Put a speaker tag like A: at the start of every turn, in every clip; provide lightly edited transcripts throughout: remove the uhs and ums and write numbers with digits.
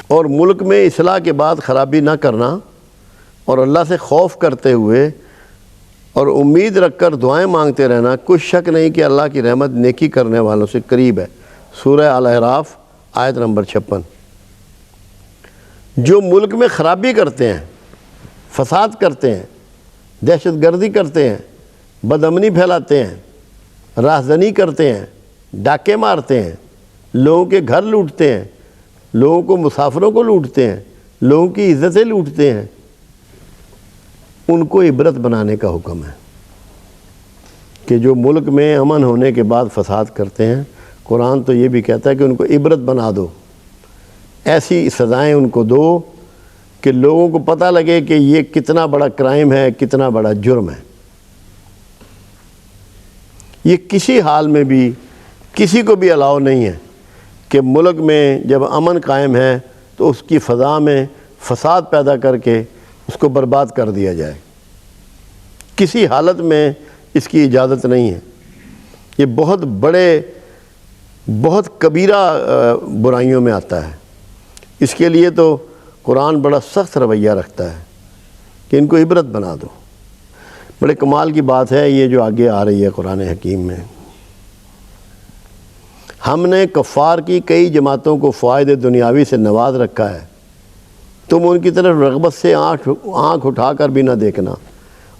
A: اور ملک میں اصلاح کے بعد خرابی نہ کرنا، اور اللہ سے خوف کرتے ہوئے اور امید رکھ کر دعائیں مانگتے رہنا، کچھ شک نہیں کہ اللہ کی رحمت نیکی کرنے والوں سے قریب ہے۔ سورہ الاعراف آیت نمبر 56۔ جو ملک میں خرابی کرتے ہیں، فساد کرتے ہیں، دہشت گردی کرتے ہیں، بدامنی پھیلاتے ہیں، راہزنی کرتے ہیں، ڈاکے مارتے ہیں، لوگوں کے گھر لوٹتے ہیں، لوگوں کو مسافروں کو لوٹتے ہیں، لوگوں کی عزتیں لوٹتے ہیں، ان کو عبرت بنانے کا حکم ہے کہ جو ملک میں امن ہونے کے بعد فساد کرتے ہیں، قرآن تو یہ بھی کہتا ہے کہ ان کو عبرت بنا دو، ایسی سزائیں ان کو دو کہ لوگوں کو پتہ لگے کہ یہ کتنا بڑا کرائم ہے، کتنا بڑا جرم ہے۔ یہ کسی حال میں بھی کسی کو بھی الاؤ نہیں ہے کہ ملک میں جب امن قائم ہے تو اس کی فضا میں فساد پیدا کر کے اس کو برباد کر دیا جائے، کسی حالت میں اس کی اجازت نہیں ہے۔ یہ بہت بڑے، بہت کبیرہ برائیوں میں آتا ہے۔ اس کے لیے تو قرآن بڑا سخت رویہ رکھتا ہے کہ ان کو عبرت بنا دو۔ بڑے کمال کی بات ہے یہ جو آگے آ رہی ہے قرآن حکیم میں۔ ہم نے کفار کی کئی جماعتوں کو فوائد دنیاوی سے نواز رکھا ہے، تم ان کی طرف رغبت سے آنکھ اٹھا کر بھی نہ دیکھنا،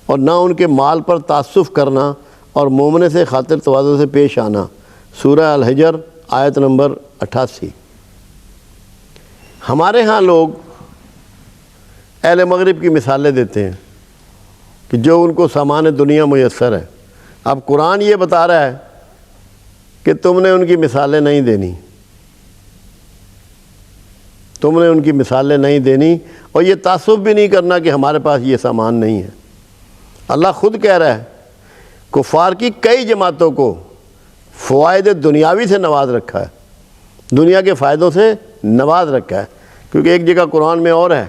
A: اور نہ ان کے مال پر تعصف کرنا، اور مومنے سے خاطر تواضع سے پیش آنا۔ سورہ الحجر آیت نمبر 88۔ ہمارے ہاں لوگ اہل مغرب کی مثالیں دیتے ہیں کہ جو ان کو سامان دنیا میسر ہے۔ اب قرآن یہ بتا رہا ہے کہ تم نے ان کی مثالیں نہیں دینی، تم نے ان کی مثالیں نہیں دینی، اور یہ تعصب بھی نہیں کرنا کہ ہمارے پاس یہ سامان نہیں ہے۔ اللہ خود کہہ رہا ہے کفار کی کئی جماعتوں کو فوائد دنیاوی سے نواز رکھا ہے، دنیا کے فائدوں سے نواز رکھا ہے۔ کیونکہ ایک جگہ قرآن میں اور ہے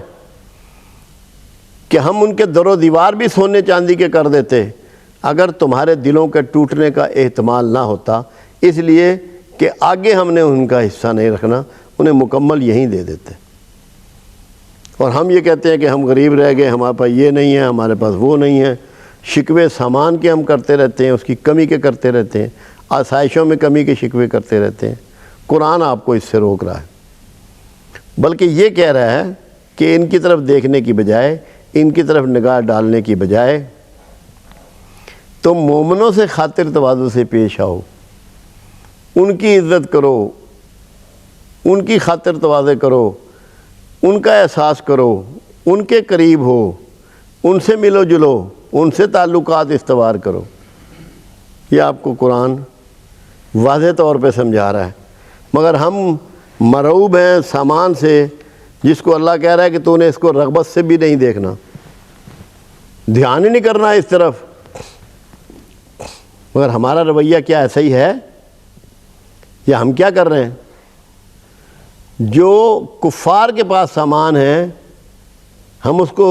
A: کہ ہم ان کے در و دیوار بھی سونے چاندی کے کر دیتے اگر تمہارے دلوں کے ٹوٹنے کا احتمال نہ ہوتا، اس لیے کہ آگے ہم نے ان کا حصہ نہیں رکھنا، انہیں مکمل یہیں دے دیتے۔ اور ہم یہ کہتے ہیں کہ ہم غریب رہ گئے، ہمارے پاس یہ نہیں ہے، ہمارے پاس وہ نہیں ہے، شکوے سامان کے ہم کرتے رہتے ہیں، اس کی کمی کے کرتے رہتے ہیں، آسائشوں میں کمی کے شکوے کرتے رہتے ہیں۔ قرآن آپ کو اس سے روک رہا ہے، بلکہ یہ کہہ رہا ہے کہ ان کی طرف دیکھنے کی بجائے، ان کی طرف نگاہ ڈالنے کی بجائے تم مومنوں سے خاطر تواضع سے پیش آؤ، ان کی عزت کرو، ان کی خاطر تواضع کرو، ان کا احساس کرو، ان کے قریب ہو، ان سے ملو جلو، ان سے تعلقات استوار کرو۔ یہ آپ کو قرآن واضح طور پہ سمجھا رہا ہے، مگر ہم مرعوب ہیں سامان سے، جس کو اللہ کہہ رہا ہے کہ تو نے اس کو رغبت سے بھی نہیں دیکھنا، دھیان ہی نہیں کرنا اس طرف۔ مگر ہمارا رویہ کیا ایسا ہی ہے یا ہم کیا کر رہے ہیں؟ جو کفار کے پاس سامان ہے ہم اس کو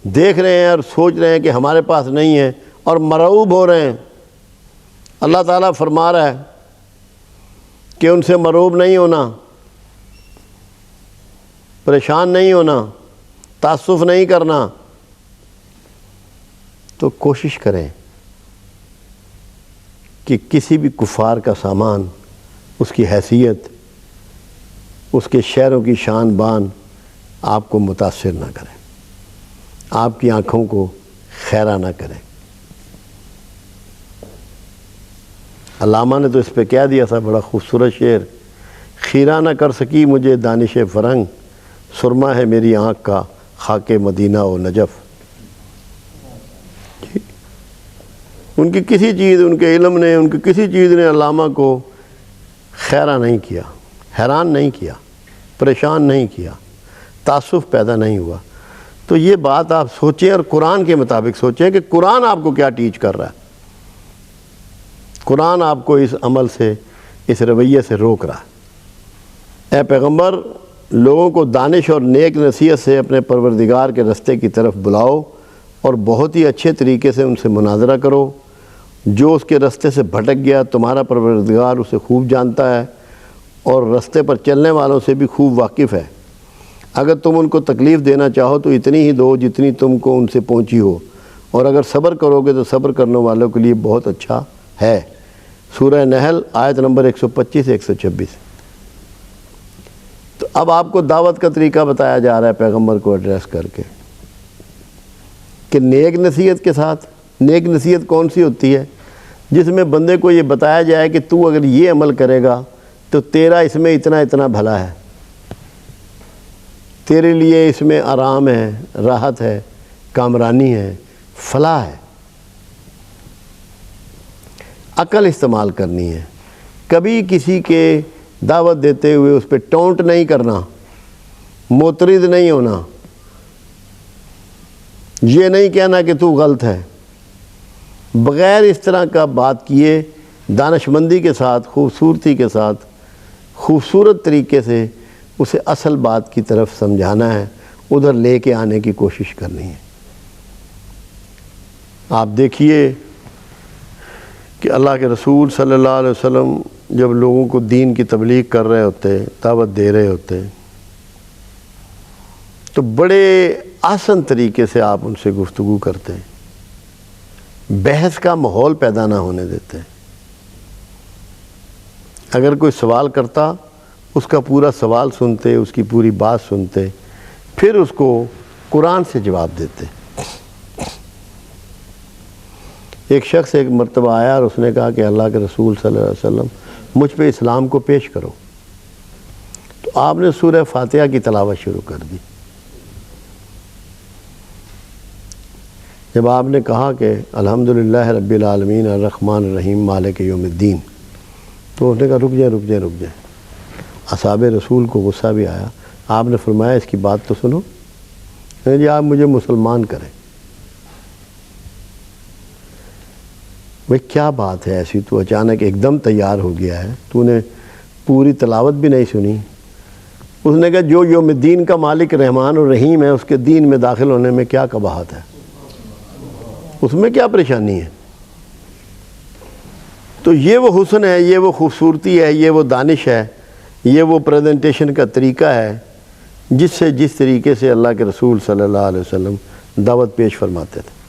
A: دیکھ رہے ہیں اور سوچ رہے ہیں کہ ہمارے پاس نہیں ہے، اور مرعوب ہو رہے ہیں۔ اللہ تعالیٰ فرما رہا ہے کہ ان سے مرعوب نہیں ہونا، پریشان نہیں ہونا، تعصف نہیں کرنا۔ تو کوشش کریں کہ کسی بھی کفار کا سامان، اس کی حیثیت، اس کے شہروں کی شان بان آپ کو متاثر نہ کریں، آپ کی آنکھوں کو خیرہ نہ کریں۔ علامہ نے تو اس پہ کہہ دیا تھا بڑا خوبصورت شعر، خیرہ نہ کر سکی مجھے دانش فرنگ، سرما ہے میری آنکھ کا خاک مدینہ و نجف۔ ان کی کسی چیز، ان کے علم نے، ان کی کسی چیز نے علامہ کو خیرہ نہیں کیا، حیران نہیں کیا، پریشان نہیں کیا، تعصف پیدا نہیں ہوا۔ تو یہ بات آپ سوچیں اور قرآن کے مطابق سوچیں کہ قرآن آپ کو کیا ٹیچ کر رہا ہے۔ قرآن آپ کو اس عمل سے، اس رویے سے روک رہا ہے۔ اے پیغمبر، لوگوں کو دانش اور نیک نصیحت سے اپنے پروردگار کے رستے کی طرف بلاؤ، اور بہت ہی اچھے طریقے سے ان سے مناظرہ کرو۔ جو اس کے رستے سے بھٹک گیا تمہارا پروردگار اسے خوب جانتا ہے، اور رستے پر چلنے والوں سے بھی خوب واقف ہے۔ اگر تم ان کو تکلیف دینا چاہو تو اتنی ہی دو جتنی تم کو ان سے پہنچی ہو، اور اگر صبر کرو گے تو صبر کرنے والوں کے لیے بہت اچھا ہے۔ سورہ نحل آیت نمبر 125 سے 126۔ تو اب آپ کو دعوت کا طریقہ بتایا جا رہا ہے پیغمبر کو ایڈریس کر کے، کہ نیک نصیحت کے ساتھ۔ نیک نصیحت کون سی ہوتی ہے؟ جس میں بندے کو یہ بتایا جائے کہ تو اگر یہ عمل کرے گا تو تیرا اس میں اتنا اتنا بھلا ہے، تیرے لیے اس میں آرام ہے، راحت ہے، کامرانی ہے، فلاح ہے۔ عقل استعمال کرنی ہے، کبھی کسی کے دعوت دیتے ہوئے اس پہ ٹونٹ نہیں کرنا، معترض نہیں ہونا، یہ نہیں کہنا کہ تو غلط ہے۔ بغیر اس طرح کا بات کیے دانشمندی کے ساتھ، خوبصورتی کے ساتھ، خوبصورت طریقے سے اسے اصل بات کی طرف سمجھانا ہے، ادھر لے کے آنے کی کوشش کرنی ہے۔ آپ دیکھیے کہ اللہ کے رسول صلی اللہ علیہ وسلم جب لوگوں کو دین کی تبلیغ کر رہے ہوتے، دعوت دے رہے ہوتے، تو بڑے آسان طریقے سے آپ ان سے گفتگو کرتے، بحث کا ماحول پیدا نہ ہونے دیتے۔ اگر کوئی سوال کرتا اس کا پورا سوال سنتے، اس کی پوری بات سنتے، پھر اس کو قرآن سے جواب دیتے۔ ایک شخص ایک مرتبہ آیا اور اس نے کہا کہ اللہ کے رسول صلی اللہ علیہ وسلم مجھ پہ اسلام کو پیش کرو، تو آپ نے سورہ فاتحہ کی تلاوت شروع کر دی۔ جب آپ نے کہا کہ الحمدللہ رب العالمین الرحمن الرحیم مالک یوم الدین، تو اس نے کہا رک جائیں۔ اصحاب رسول کو غصہ بھی آیا۔ آپ نے فرمایا اس کی بات تو سنو، جی آپ مجھے مسلمان کریں۔ بھئی کیا بات ہے ایسی، تو اچانک ایک دم تیار ہو گیا ہے، تو نے پوری تلاوت بھی نہیں سنی۔ اس نے کہا جو یوم الدین کا مالک رحمان اور رحیم ہے، اس کے دین میں داخل ہونے میں کیا قباحت ہے، اس میں کیا پریشانی ہے؟ تو یہ وہ حسن ہے، یہ وہ خوبصورتی ہے، یہ وہ دانش ہے، یہ وہ پریزنٹیشن کا طریقہ ہے جس طریقے سے اللہ کے رسول صلی اللہ علیہ وسلم دعوت پیش فرماتے تھے،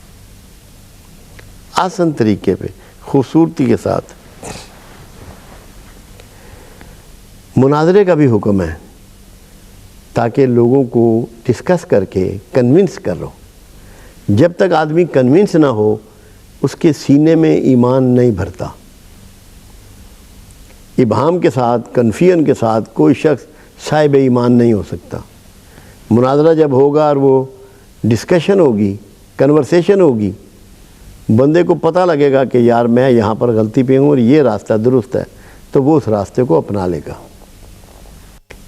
A: آسان طریقے پہ، خوبصورتی کے ساتھ۔ مناظرے کا بھی حکم ہے تاکہ لوگوں کو ڈسکس کر کے کنونس کرو۔ جب تک آدمی کنونس نہ ہو اس کے سینے میں ایمان نہیں بھرتا۔ ابہام کے ساتھ، کنفیوژن کے ساتھ کوئی شخص صاحب ایمان نہیں ہو سکتا۔ مناظرہ جب ہوگا اور وہ ڈسکشن ہوگی، کنورسیشن ہوگی، بندے کو پتہ لگے گا کہ یار میں یہاں پر غلطی پہ ہوں اور یہ راستہ درست ہے، تو وہ اس راستے کو اپنا لے گا۔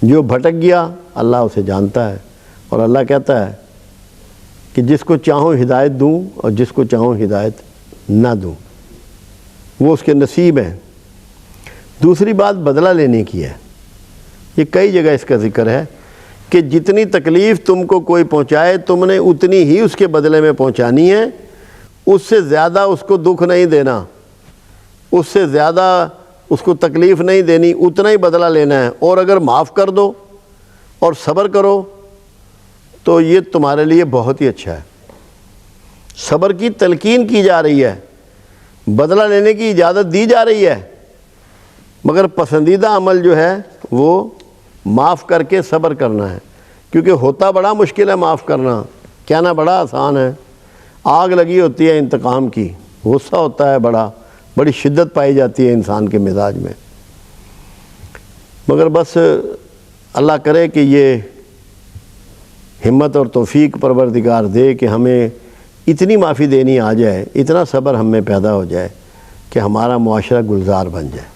A: جو بھٹک گیا اللہ اسے جانتا ہے، اور اللہ کہتا ہے کہ جس کو چاہوں ہدایت دوں اور جس کو چاہوں ہدایت نہ دوں، وہ اس کے نصیب ہیں۔ دوسری بات بدلہ لینے کی ہے۔ یہ کئی جگہ اس کا ذکر ہے کہ جتنی تکلیف تم کو کوئی پہنچائے تم نے اتنی ہی اس کے بدلے میں پہنچانی ہے، اس سے زیادہ اس کو دکھ نہیں دینا، اس سے زیادہ اس کو تکلیف نہیں دینی، اتنا ہی بدلہ لینا ہے۔ اور اگر معاف کر دو اور صبر کرو تو یہ تمہارے لیے بہت ہی اچھا ہے۔ صبر کی تلقین کی جا رہی ہے، بدلہ لینے کی اجازت دی جا رہی ہے، مگر پسندیدہ عمل جو ہے وہ معاف کر کے صبر کرنا ہے، کیونکہ ہوتا بڑا مشکل ہے معاف کرنا، کہنا بڑا آسان ہے۔ آگ لگی ہوتی ہے انتقام کی، غصہ ہوتا ہے بڑی شدت پائی جاتی ہے انسان کے مزاج میں، مگر بس اللہ کرے کہ یہ ہمت اور توفیق پروردگار دے کہ ہمیں اتنی معافی دینی آ جائے، اتنا صبر ہم میں پیدا ہو جائے کہ ہمارا معاشرہ گلزار بن جائے۔